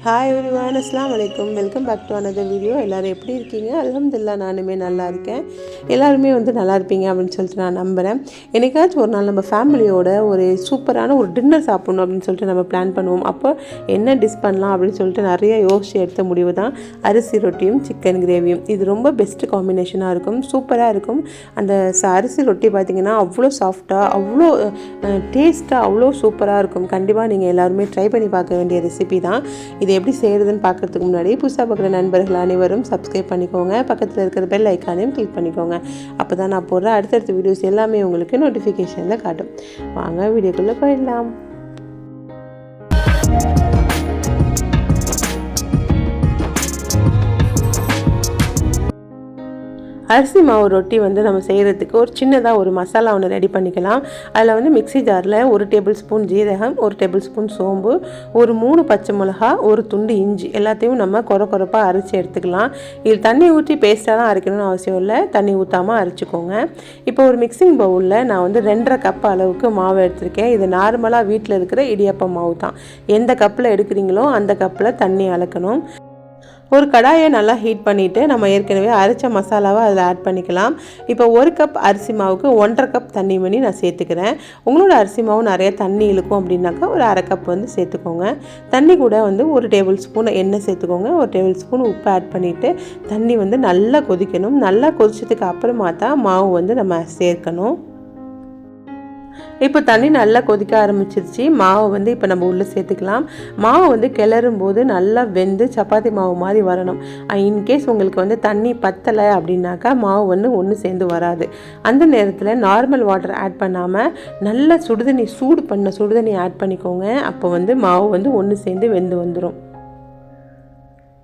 Hi everyone, அஸ்ஸலாமு அலைக்கும். Welcome back to another video. எல்லோரும் எப்படி இருக்கீங்க? அல்ஹம்துலில்லாஹ் நானுமே நல்லா இருக்கேன். எல்லாருமே நல்லா இருப்பீங்க அப்படின்னு சொல்லிட்டு நான் நம்புகிறேன். என்னைக்காச்சும் ஒரு நாள் நம்ம ஃபேமிலியோட ஒரு சூப்பரான ஒரு டின்னர் சாப்பிட்ணும் அப்படின்னு சொல்லிட்டு நம்ம பிளான் பண்ணுவோம். அப்போ என்ன டிஷ் பண்ணலாம் அப்படின்னு சொல்லிட்டு நிறைய யோசிச்சு எடுத்த முடிவு தான் அரிசி ரொட்டியும் சிக்கன் கிரேவியும். இது ரொம்ப பெஸ்ட்டு காம்பினேஷனாக இருக்கும், சூப்பராக இருக்கும். அந்த அரிசி ரொட்டி பார்த்திங்கன்னா அவ்வளோ சாஃப்டாக, அவ்வளோ டேஸ்ட்டாக, அவ்வளோ சூப்பராக இருக்கும். கண்டிப்பாக நீங்கள் எல்லாருமே ட்ரை பண்ணி பார்க்க வேண்டிய ரெசிபி தான் இது. எப்படி செய்கிறதுன்னு பார்க்குறதுக்கு முன்னாடி புதுசாக பார்க்குற நண்பர்கள் அனைவரும் சப்ஸ்கிரைப் பண்ணிக்கோங்க. பக்கத்தில் இருக்கிற பெல் ஐக்கானையும் கிளிக் பண்ணிக்கோங்க. அப்போ தான் நான் போடுற அடுத்தடுத்த வீடியோஸ் எல்லாமே உங்களுக்கு நோட்டிஃபிகேஷனில் காட்டும். வாங்க வீடியோக்குள்ளே போயிடலாம். அரிசி மாவு ரொட்டி நம்ம செய்கிறதுக்கு ஒரு சின்னதாக ஒரு மசாலா ஒன்று ரெடி பண்ணிக்கலாம். அதில் மிக்ஸி ஜாரில் 1 டேபிள் ஸ்பூன் ஜீரகம், 1 டேபிள் ஸ்பூன் சோம்பு, ஒரு 3 பச்சை மிளகா, ஒரு துண்டு இஞ்சி எல்லாத்தையும் நம்ம கொரப்பாக அரைச்சி எடுத்துக்கலாம். இது தண்ணி ஊற்றி பேஸ்ட்டாக தான் அரைக்கணும்னு அவசியம் இல்லை, தண்ணி ஊற்றாமல் அரைச்சிக்கோங்க. இப்போ ஒரு மிக்சிங் பவுலில் நான் 2.5 கப் அளவுக்கு மாவு எடுத்திருக்கேன். இது நார்மலாக வீட்டில் இருக்கிற இடியாப்ப மாவு தான். எந்த கப்பில் எடுக்கிறீங்களோ அந்த கப்பில் தண்ணி அளக்கணும். ஒரு கடாயை நல்லா ஹீட் பண்ணிவிட்டு நம்ம ஏற்கனவே அரைச்ச மசாலாவை அதில் ஆட் பண்ணிக்கலாம். இப்போ 1 கப் அரிசி மாவுக்கு 1.5 கப் தண்ணி பண்ணி நான் சேர்த்துக்கிறேன். உங்களோட அரிசி மாவு நிறைய தண்ணி இழுக்கும் அப்படின்னாக்கா ஒரு அரை கப் சேர்த்துக்கோங்க. தண்ணி கூட 1 டேபிள் ஸ்பூன் எண்ணெய் சேர்த்துக்கோங்க. 1 டேபிள் ஸ்பூன் உப்பு ஆட் பண்ணிவிட்டு தண்ணி நல்லா கொதிக்கணும். நல்லா கொதிச்சதுக்கு அப்புறமா தான் மாவு நம்ம சேர்க்கணும். இப்போ தண்ணி நல்லா கொதிக்க ஆரம்பிச்சிருச்சு. மாவு இப்போ நம்ம உள்ளே சேர்த்துக்கலாம். மாவு கிளறும் போது நல்லா வெந்து சப்பாத்தி மாவு மாதிரி வரணும். இன்கேஸ் உங்களுக்கு தண்ணி பத்தலை அப்படின்னாக்கா மாவு ஒன்று சேர்ந்து வராது. அந்த நேரத்தில் நார்மல் வாட்டர் ஆட் பண்ணாமல் நல்லா சூடு பண்ண சுடுதண்ணி ஆட் பண்ணிக்கோங்க. அப்போ மாவு ஒன்று சேர்ந்து வெந்து வந்துடும்.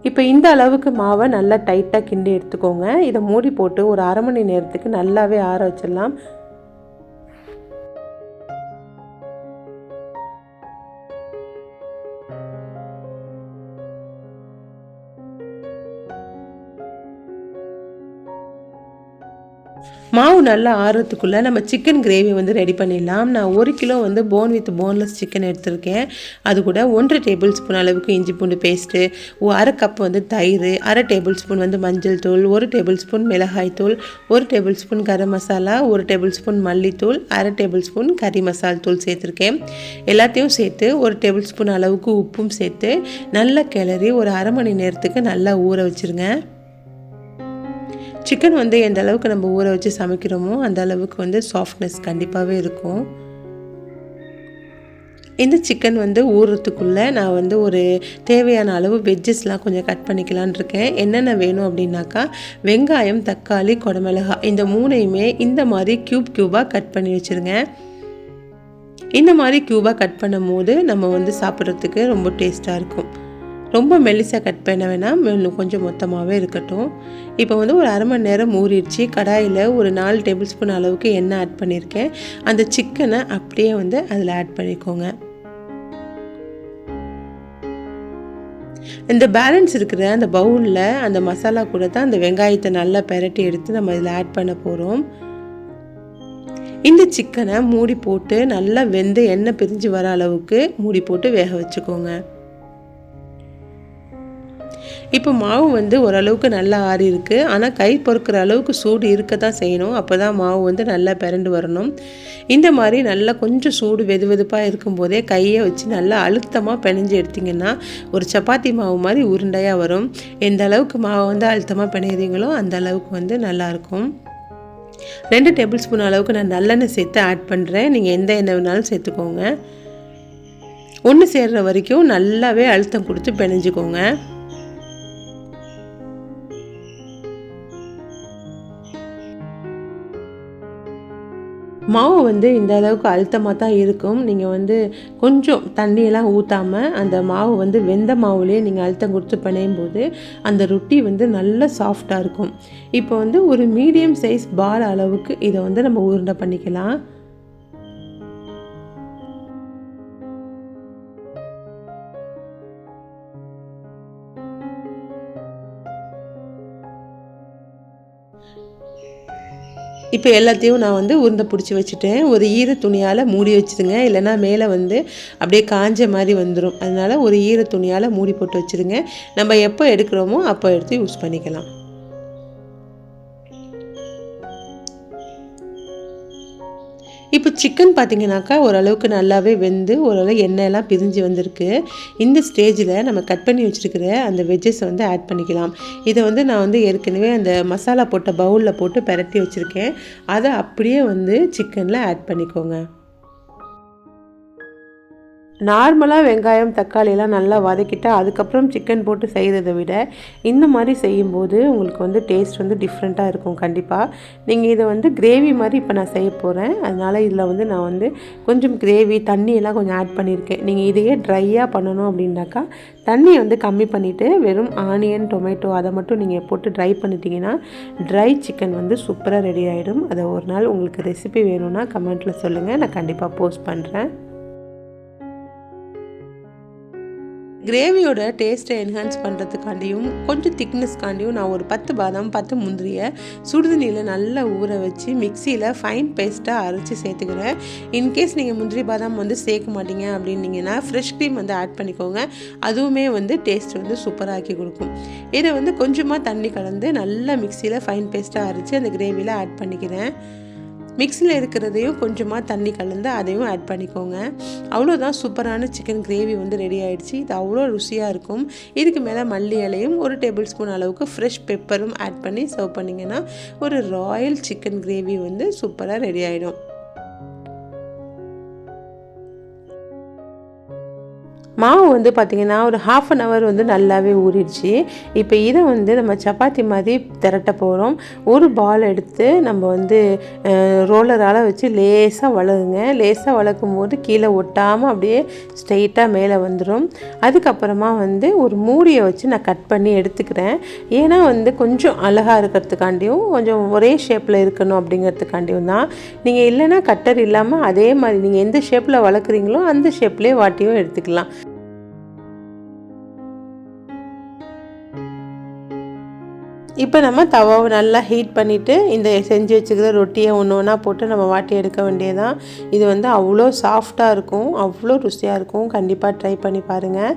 இப்போ இந்த அளவுக்கு மாவை நல்லா டைட்டாக கிண்டி எடுத்துக்கோங்க. இதை மூடி போட்டு ஒரு அரை மணி நேரத்துக்கு நல்லாவே ஆற வச்சிடலாம். மாவு நல்லா ஆறுறதுக்குள்ளே நம்ம சிக்கன் கிரேவி ரெடி பண்ணிடலாம். நான் 1 kilo phone with boneless chicken எடுத்திருக்கேன். அது கூட 1 டேபிள் ஸ்பூன் அளவுக்கு இஞ்சி பூண்டு பேஸ்ட்டு, அரை கப் தயிர், அரை டேபிள் ஸ்பூன் மஞ்சள் தூள், 1 டேபிள் ஸ்பூன் மிளகாய் தூள், 1 table spoon garam masala, 1 table spoon மல்லித்தூள், அரை டேபிள் ஸ்பூன் கறி மசால் தூள் சேர்த்துருக்கேன். எல்லாத்தையும் சேர்த்து 1 டேபிள் ஸ்பூன் அளவுக்கு உப்பும் சேர்த்து நல்லா கிளறி ஒரு அரை மணி நேரத்துக்கு நல்லா ஊற வச்சுருங்க. சிக்கன் எந்த அளவுக்கு நம்ம ஊற வச்சு சமைக்கிறோமோ அந்த அளவுக்கு சாஃப்ட்னஸ் கண்டிப்பாகவே இருக்கும். இந்த சிக்கன் ஊறுறதுக்குள்ளே நான் ஒரு தேவையான அளவு வெஜ்ஜஸ்லாம் கொஞ்சம் கட் பண்ணிக்கலான் இருக்கேன். என்னென்ன வேணும் அப்படின்னாக்கா வெங்காயம், தக்காளி, குடமிளகாய் இந்த 3ஐயுமே இந்த மாதிரி க்யூபாக கட் பண்ணி வச்சுருங்க. இந்த மாதிரி க்யூபாக கட் பண்ணும் போது நம்ம சாப்பிட்றதுக்கு ரொம்ப டேஸ்ட்டாக இருக்கும். ரொம்ப மெல்லிசாக கட் பண்ண வேணாம், கொஞ்சம் மொத்தமாகவே இருக்கட்டும். இப்போ ஒரு அரை மணி நேரம் ஊறிடுச்சு. கடாயில் ஒரு 4 டேபிள் ஸ்பூன் அளவுக்கு எண்ணெய் ஆட் பண்ணியிருக்கேன். அந்த சிக்கனை அப்படியே அதில் ஆட் பண்ணிக்கோங்க. இந்த பேலன்ஸ் இருக்கிற அந்த பவுலில் அந்த மசாலா கூட தான் அந்த வெங்காயத்தை நல்லா பெரட்டி எடுத்து நம்ம இதில் ஆட் பண்ண போகிறோம். இந்த சிக்கனை மூடி போட்டு நல்லா வெந்து எண்ணெய் பிரிஞ்சு வர அளவுக்கு மூடி போட்டு வேக வச்சுக்கோங்க. இப்போ மாவு ஓரளவுக்கு நல்லா ஆறி இருக்குது. ஆனால் கை பொறுக்கிற அளவுக்கு சூடு இருக்க தான் செய்யணும். அப்போ தான் மாவு நல்லா பிறண்டு வரணும். இந்த மாதிரி நல்லா கொஞ்சம் சூடு வெதுவெதுப்பாக இருக்கும்போதே கையை வச்சு நல்லா அழுத்தமாக பிணைஞ்சு எடுத்திங்கன்னா ஒரு சப்பாத்தி மாவு மாதிரி உருண்டையாக வரும். எந்த அளவுக்கு மாவை அழுத்தமாக பிணையிறீங்களோ அந்த அளவுக்கு நல்லாயிருக்கும். 2 டேபிள் ஸ்பூன் அளவுக்கு நான் நல்லெண்ணெய் சேர்த்து ஆட் பண்ணுறேன். நீங்கள் எந்த எண்ணெய் வேணாலும் சேர்த்துக்கோங்க. ஒன்று சேர்கிற வரைக்கும் நல்லாவே அழுத்தம் கொடுத்து பிணைஞ்சிக்கோங்க. மாவு இந்த அளவுக்கு அழுத்தமாக தான் இருக்கும். நீங்கள் கொஞ்சம் தண்ணியெல்லாம் ஊற்றாமல் அந்த மாவு வெந்த மாவுலேயே நீங்கள் அழுத்தம் கொடுத்து பிணையும் போது அந்த ரொட்டி நல்லா சாஃப்டாக இருக்கும். இப்போ ஒரு மீடியம் சைஸ் பால் அளவுக்கு இதை நம்ம உருண்டை பண்ணிக்கலாம். இப்போ எல்லாத்தையும் நான் வந்து உருண்டை பிடிச்சி வச்சுட்டேன். ஒரு ஈர துணியால் மூடி வச்சுருங்க, இல்லைனா மேலே வந்து அப்படியே காஞ்ச மாதிரி வந்துடும். அதனால் ஒரு ஈர துணியால் மூடி போட்டு வச்சுருங்க. நம்ம எப்போ எடுக்கிறோமோ அப்போ எடுத்து யூஸ் பண்ணிக்கலாம். இப்போ சிக்கன் பார்த்திங்கனாக்கா ஓரளவுக்கு நல்லாவே வெந்து ஓரளவு எண்ணெயெல்லாம் பிரிஞ்சு வந்திருக்கு. இந்த ஸ்டேஜில் நம்ம கட் பண்ணி வச்சுருக்கிற அந்த வெஜ்ஜஸை வந்து ஆட் பண்ணிக்கலாம். இதை வந்து நான் வந்து ஏற்கனவே அந்த மசாலா போட்ட பவுலில் போட்டு பிரட்டி வச்சுருக்கேன். அதை அப்படியே வந்து சிக்கனில் ஆட் பண்ணிக்கோங்க. நார்மலாக வெங்காயம் தக்காளியெல்லாம் நல்லா வதக்கிட்டு அதுக்கப்புறம் சிக்கன் போட்டு செய்கிறத விட இந்த மாதிரி செய்யும்போது உங்களுக்கு வந்து டேஸ்ட் வந்து டிஃப்ரெண்ட்டாக இருக்கும். கண்டிப்பாக நீங்கள் இதை வந்து கிரேவி மாதிரி இப்போ நான் செய்ய போகிறேன். அதனால் இதில் வந்து நான் வந்து கொஞ்சம் கிரேவி தண்ணியெல்லாம் கொஞ்சம் ஆட் பண்ணியிருக்கேன். நீங்கள் இதையே ட்ரையாக பண்ணணும் அப்படின்னாக்கா தண்ணியை வந்து கம்மி பண்ணிவிட்டு வெறும் ஆனியன் டொமேட்டோ அதை மட்டும் நீங்கள் போட்டு ட்ரை பண்ணிட்டீங்கன்னா ட்ரை சிக்கன் வந்து சூப்பராக ரெடி ஆகிடும். அதை ஒரு நாள் உங்களுக்கு ரெசிபி வேணும்னா கமெண்ட்டில் சொல்லுங்கள், நான் கண்டிப்பாக போஸ்ட் பண்ணுறேன். கிரேவியோட டேஸ்ட்டை என்ஹான்ஸ் பண்ணுறதுக்காண்டியும் கொஞ்சம் திக்னஸ்க்காண்டியும் நான் ஒரு 10 பாதாம் 10 முந்திரியை சுடுதண்ணியில் நல்லா ஊற வச்சு மிக்சியில் ஃபைன் பேஸ்ட்டாக அரைச்சி சேர்த்துக்கிறேன். இன்கேஸ் நீங்கள் முந்திரி பாதாம் வந்து சேர்க்க மாட்டீங்க அப்படின்னீங்கன்னா ஃப்ரெஷ் க்ரீம் வந்து ஆட் பண்ணிக்கோங்க. அதுவுமே வந்து டேஸ்ட் வந்து சூப்பராக ஆக்கி கொடுக்கும். இதை வந்து கொஞ்சமாக தண்ணி கலந்து நல்லா மிக்சியில் ஃபைன் பேஸ்ட்டாக அரைச்சி அந்த கிரேவியில் ஆட் பண்ணிக்கிறேன். மிக்ஸியில் இருக்கிறதையும் கொஞ்சமாக தண்ணி கலந்து அதையும் ஆட் பண்ணிக்கோங்க. அவ்வளோதான், சூப்பரான சிக்கன் கிரேவி வந்து ரெடி ஆகிடுச்சு. இது அவ்வளோ ருசியாக இருக்கும். இதுக்கு மேலே மல்லி இலையும் 1 டேபிள் ஸ்பூன் அளவுக்கு ஃப்ரெஷ் பெப்பரும் ஆட் பண்ணி சர்வ் பண்ணிங்கன்னா ஒரு ராயல் சிக்கன் கிரேவி வந்து சூப்பராக ரெடி ஆகிடும். மாவு வந்து பார்த்திங்கன்னா ஒரு 1/2 hour வந்து நல்லாவே ஊறிடுச்சு. இப்போ இதை வந்து நம்ம சப்பாத்தி மாதிரி திரட்ட போகிறோம். ஒரு பால் எடுத்து நம்ம வந்து ரோலரால் வச்சு லேசாக வளருங்க. லேசாக வளர்க்கும் போது கீழே ஒட்டாமல் அப்படியே ஸ்ட்ரெயிட்டாக மேலே வந்துடும். அதுக்கப்புறமா வந்து ஒரு மூடியை வச்சு நான் கட் பண்ணி எடுத்துக்கிறேன். ஏன்னா வந்து கொஞ்சம் அழகாக இருக்கிறதுக்காண்டியும் கொஞ்சம் ஒரே ஷேப்பில் இருக்கணும் அப்படிங்கிறதுக்காண்டியும் தான். நீங்கள் இல்லைன்னா கட்டர் இல்லாமல் அதே மாதிரி நீங்கள் எந்த ஷேப்பில் வளர்க்குறீங்களோ அந்த ஷேப்லேயே வாட்டியும் எடுத்துக்கலாம். இப்போ நம்ம தவாவை நல்லா ஹீட் பண்ணிவிட்டு இந்த செஞ்சு வச்சுக்கிற ரொட்டியை ஒன்று ஒன்றா போட்டு நம்ம வாட்டி எடுக்க வேண்டியதான். இது வந்து அவ்வளோ சாஃப்டாக இருக்கும், அவ்வளோ ருசியாக இருக்கும். கண்டிப்பாக ட்ரை பண்ணி பாருங்கள்.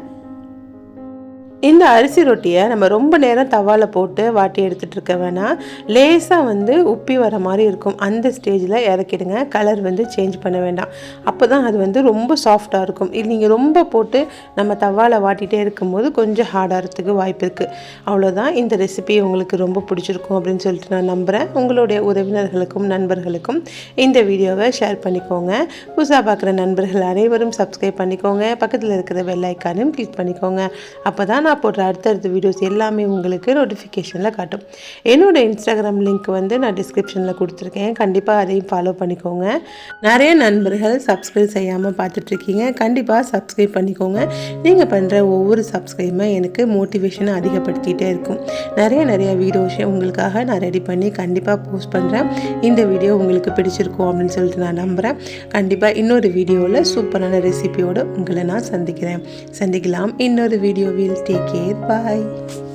இந்த அரிசி ரொட்டியை நம்ம ரொம்ப நேரம் தவாவில் போட்டு வாட்டி எடுத்துகிட்டு இருக்க வேணாம். லேசாக வந்து உப்பி வர மாதிரி இருக்கும். அந்த ஸ்டேஜில் இறக்கிடுங்க. கலர் வந்து சேஞ்ச் பண்ண வேண்டாம். அப்போ தான் அது வந்து ரொம்ப சாஃப்டாக இருக்கும். இது நீங்கள் ரொம்ப போட்டு நம்ம தவாவில் வாட்டிகிட்டே இருக்கும்போது கொஞ்சம் ஹார்டாகிறதுக்கு வாய்ப்பு இருக்குது. அவ்வளோதான். இந்த ரெசிபி உங்களுக்கு ரொம்ப பிடிச்சிருக்கும் அப்படின்னு சொல்லிட்டு நான் நம்புகிறேன். உங்களுடைய உறவினர்களுக்கும் நண்பர்களுக்கும் இந்த வீடியோவை ஷேர் பண்ணிக்கோங்க. புதுசாக பார்க்குற நண்பர்கள் அனைவரும் சப்ஸ்கிரைப் பண்ணிக்கோங்க. பக்கத்தில் இருக்கிற பெல் ஐக்கானையும் கிளிக் பண்ணிக்கோங்க. அப்போ தான் நான் போடுற அடுத்தடுத்த வீடியோஸ் எல்லாமே உங்களுக்கு நோட்டிஃபிகேஷனில் காட்டும். என்னோடய இன்ஸ்டாகிராம் லிங்க் வந்து நான் டிஸ்கிரிப்ஷனில் கொடுத்துருக்கேன். கண்டிப்பாக அதையும் ஃபாலோ பண்ணிக்கோங்க. நிறைய நண்பர்கள் சப்ஸ்கிரைப் செய்யாமல் பார்த்துட்ருக்கீங்க. கண்டிப்பாக சப்ஸ்கிரைப் பண்ணிக்கோங்க. நீங்கள் பண்ணுற ஒவ்வொரு சப்ஸ்கிரைபும் எனக்கு மோட்டிவேஷனை அதிகப்படுத்திகிட்டே இருக்கும். நிறைய வீடியோஸ் உங்களுக்காக நான் ரெடி பண்ணி கண்டிப்பாக போஸ்ட் பண்ணுறேன். இந்த வீடியோ உங்களுக்கு பிடிச்சிருக்கும் அப்படின்னு சொல்லிட்டு நான் நம்புகிறேன். கண்டிப்பாக இன்னொரு வீடியோவில் சூப்பரான ரெசிபியோடு உங்களை நான் சந்திக்கலாம். இன்னொரு வீடியோவில். Take care. Bye.